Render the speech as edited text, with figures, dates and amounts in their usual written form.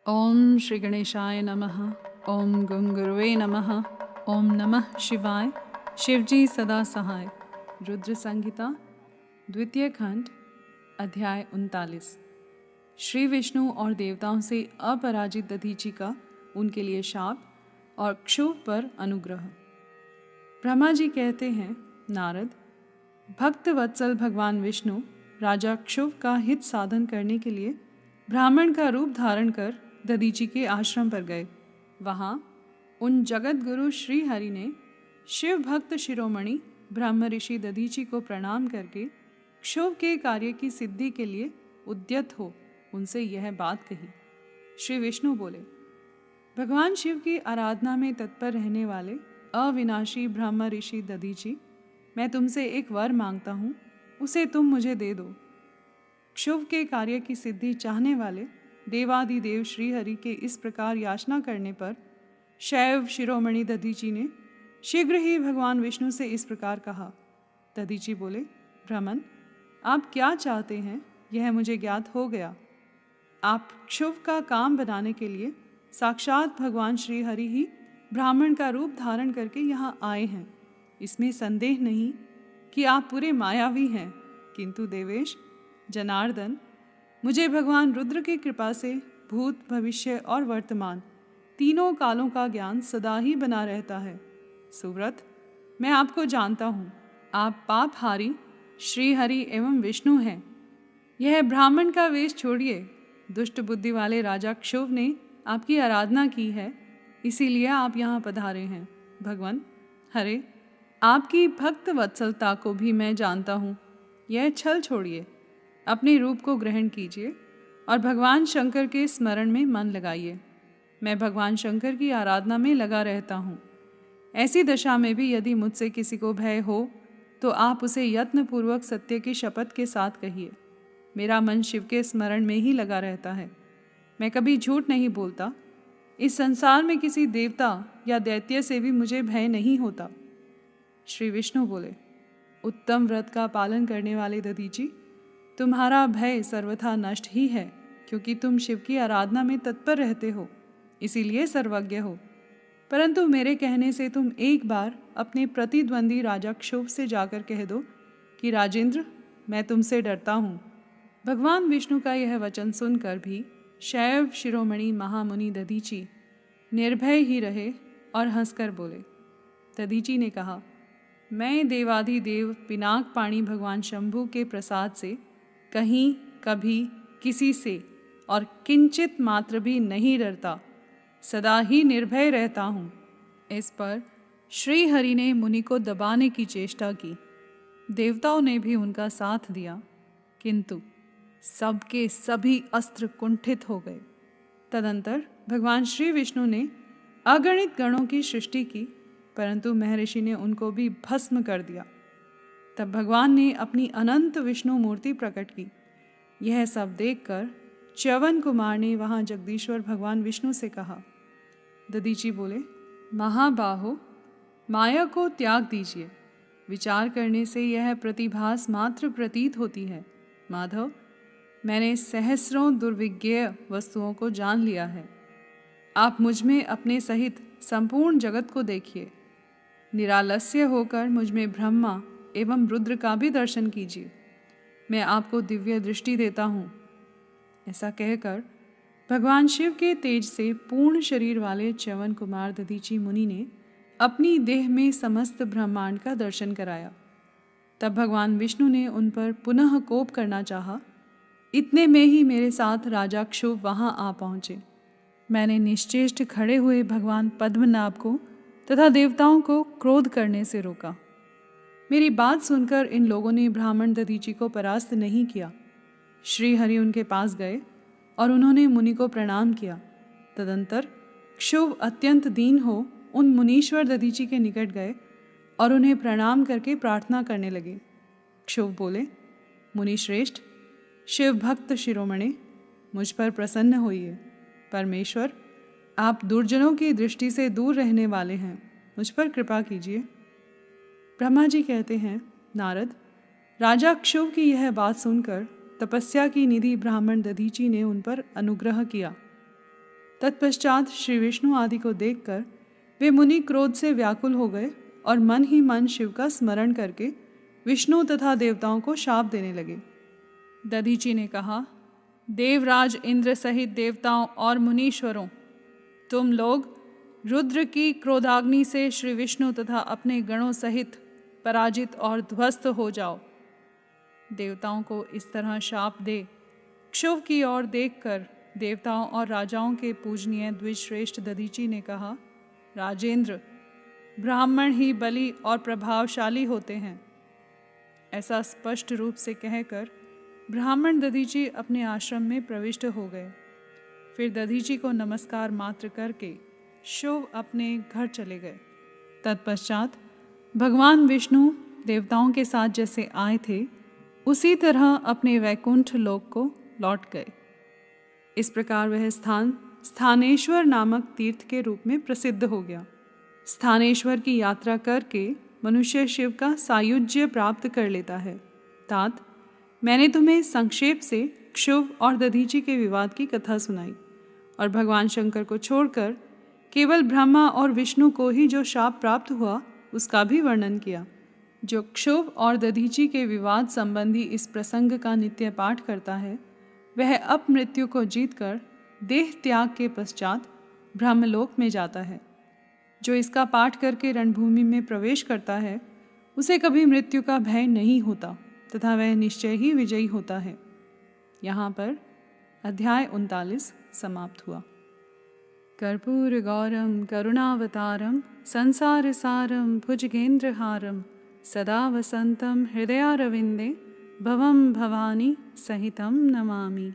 ओम श्री गणेशाय नमः। ओम गं गुरुवे नमः। ओम नमः शिवाय। शिवजी सदा सहाय। रुद्र संहिता द्वितीय खंड अध्याय 39। श्री विष्णु और देवताओं से अपराजित दधीचि का उनके लिए शाप और क्षुभ पर अनुग्रह। ब्रह्मा जी कहते हैं, नारद, भक्त वत्सल भगवान विष्णु राजा क्षुभ का हित साधन करने के लिए ब्राह्मण का रूप धारण कर दधीचि के आश्रम पर गए। वहाँ उन जगत गुरु श्री हरि ने शिव भक्त शिरोमणि ब्रह्म ऋषि दधीचि को प्रणाम करके क्षुभ के कार्य की सिद्धि के लिए उद्यत हो उनसे यह बात कही। श्री विष्णु बोले, भगवान शिव की आराधना में तत्पर रहने वाले अविनाशी ब्रह्म ऋषि दधीचि, मैं तुमसे एक वर मांगता हूँ, उसे तुम मुझे दे दो। क्षुभ के कार्य की सिद्धि चाहने वाले देवादिदेव श्री हरि के इस प्रकार याचना करने पर शैव शिरोमणि दधीचि ने शीघ्र ही भगवान विष्णु से इस प्रकार कहा। दधीचि बोले, ब्राह्मण, आप क्या चाहते हैं यह मुझे ज्ञात हो गया। आप क्षुभ का काम बनाने के लिए साक्षात भगवान श्री हरि ही ब्राह्मण का रूप धारण करके यहाँ आए हैं। इसमें संदेह नहीं कि आप पूरे मायावी हैं, किंतु देवेश जनार्दन, मुझे भगवान रुद्र की कृपा से भूत भविष्य और वर्तमान तीनों कालों का ज्ञान सदा ही बना रहता है। सुव्रत, मैं आपको जानता हूँ, आप पापहारी श्री हरि एवं विष्णु हैं। यह ब्राह्मण का वेश छोड़िए। दुष्ट बुद्धि वाले राजा क्षुभ ने आपकी आराधना की है, इसीलिए आप यहाँ पधारे हैं। भगवान हरे, आपकी भक्त वत्सलता को भी मैं जानता हूँ। यह छल छोड़िए, अपने रूप को ग्रहण कीजिए और भगवान शंकर के स्मरण में मन लगाइए। मैं भगवान शंकर की आराधना में लगा रहता हूँ। ऐसी दशा में भी यदि मुझसे किसी को भय हो तो आप उसे यत्नपूर्वक सत्य की शपथ के साथ कहिए। मेरा मन शिव के स्मरण में ही लगा रहता है। मैं कभी झूठ नहीं बोलता। इस संसार में किसी देवता या दैत्य से भी मुझे भय नहीं होता। श्री विष्णु बोले, उत्तम व्रत का पालन करने वाले दधीचि, तुम्हारा भय सर्वथा नष्ट ही है, क्योंकि तुम शिव की आराधना में तत्पर रहते हो, इसीलिए सर्वज्ञ हो। परंतु मेरे कहने से तुम एक बार अपने प्रतिद्वंदी राजा क्षुभ से जाकर कह दो कि राजेंद्र, मैं तुमसे डरता हूँ। भगवान विष्णु का यह वचन सुनकर भी शैव शिरोमणि महामुनि दधीचि निर्भय ही रहे और हंसकर बोले। दधीचि ने कहा, मैं देवाधिदेव पिनाक पाणी भगवान शंभु के प्रसाद से कहीं कभी किसी से और किंचित मात्र भी नहीं डरता, सदा ही निर्भय रहता हूँ। इस पर श्री हरि ने मुनि को दबाने की चेष्टा की। देवताओं ने भी उनका साथ दिया, किंतु सबके सभी अस्त्र कुंठित हो गए। तदंतर भगवान श्री विष्णु ने अगणित गणों की सृष्टि की, परंतु महर्षि ने उनको भी भस्म कर दिया। तब भगवान ने अपनी अनंत विष्णु मूर्ति प्रकट की। यह सब देखकर च्यवन कुमार ने वहाँ जगदीश्वर भगवान विष्णु से कहा। दधीचि बोले, महाबाहो, माया को त्याग दीजिए। विचार करने से यह प्रतिभास मात्र प्रतीत होती है। माधव, मैंने सहस्रों दुर्विज्ञेय वस्तुओं को जान लिया है। आप मुझ में अपने सहित संपूर्ण जगत को देखिए। निरालस्य होकर मुझ में ब्रह्मा एवं रुद्र का भी दर्शन कीजिए। मैं आपको दिव्य दृष्टि देता हूँ। ऐसा कहकर भगवान शिव के तेज से पूर्ण शरीर वाले च्यवन कुमार दधीचि मुनि ने अपनी देह में समस्त ब्रह्मांड का दर्शन कराया। तब भगवान विष्णु ने उन पर पुनः कोप करना चाहा। इतने में ही मेरे साथ राजा क्षुभ वहाँ आ पहुँचे। मैंने निश्चेष्ट खड़े हुए भगवान पद्मनाभ को तथा देवताओं को क्रोध करने से रोका। मेरी बात सुनकर इन लोगों ने ब्राह्मण दधीचि को परास्त नहीं किया। श्री हरि उनके पास गए और उन्होंने मुनि को प्रणाम किया। तदंतर क्षुभ अत्यंत दीन हो उन मुनीश्वर दधीचि के निकट गए और उन्हें प्रणाम करके प्रार्थना करने लगे। क्षुभ बोले, मुनि श्रेष्ठ, शिव भक्त शिरोमणि, मुझ पर प्रसन्न होइए। परमेश्वर, आप दुर्जनों की दृष्टि से दूर रहने वाले हैं, मुझ पर कृपा कीजिए। ब्रह्मा जी कहते हैं, नारद, राजा क्षुभ की यह बात सुनकर तपस्या की निधि ब्राह्मण दधीचि ने उन पर अनुग्रह किया। तत्पश्चात श्री विष्णु आदि को देखकर वे मुनि क्रोध से व्याकुल हो गए और मन ही मन शिव का स्मरण करके विष्णु तथा देवताओं को शाप देने लगे। दधीचि ने कहा, देवराज इंद्र सहित देवताओं और मुनीश्वरों, तुम लोग रुद्र की क्रोधाग्नि से श्री विष्णु तथा अपने गणों सहित पराजित और ध्वस्त हो जाओ। देवताओं को इस तरह शाप दे क्षुभ की ओर देखकर देवताओं और राजाओं के पूजनीय द्विजश्रेष्ठ दधीचि ने कहा, राजेंद्र, ब्राह्मण ही बली और प्रभावशाली होते हैं। ऐसा स्पष्ट रूप से कहकर ब्राह्मण दधीचि अपने आश्रम में प्रविष्ट हो गए। फिर दधीचि को नमस्कार मात्र करके शिव अपने घर चले गए। तत्पश्चात भगवान विष्णु देवताओं के साथ जैसे आए थे उसी तरह अपने वैकुंठ लोक को लौट गए। इस प्रकार वह स्थान स्थानेश्वर नामक तीर्थ के रूप में प्रसिद्ध हो गया। स्थानेश्वर की यात्रा करके मनुष्य शिव का सायुज्य प्राप्त कर लेता है। तात, मैंने तुम्हें संक्षेप से क्षुभ और दधीचि के विवाद की कथा सुनाई और भगवान शंकर को छोड़कर केवल ब्रह्मा और विष्णु को ही जो शाप प्राप्त हुआ उसका भी वर्णन किया। जो क्षुभ और दधीचि के विवाद संबंधी इस प्रसंग का नित्य पाठ करता है वह अपमृत्यु को जीतकर देह त्याग के पश्चात ब्रह्मलोक में जाता है। जो इसका पाठ करके रणभूमि में प्रवेश करता है उसे कभी मृत्यु का भय नहीं होता तथा वह निश्चय ही विजयी होता है। यहाँ पर अध्याय 39 समाप्त हुआ। कर्पूर गौरम करुणावतारम संसार सारम भुजगेंद्रहारम सदा वसंतम हृदयारविंदे भवम भवानी सहितं नमामि।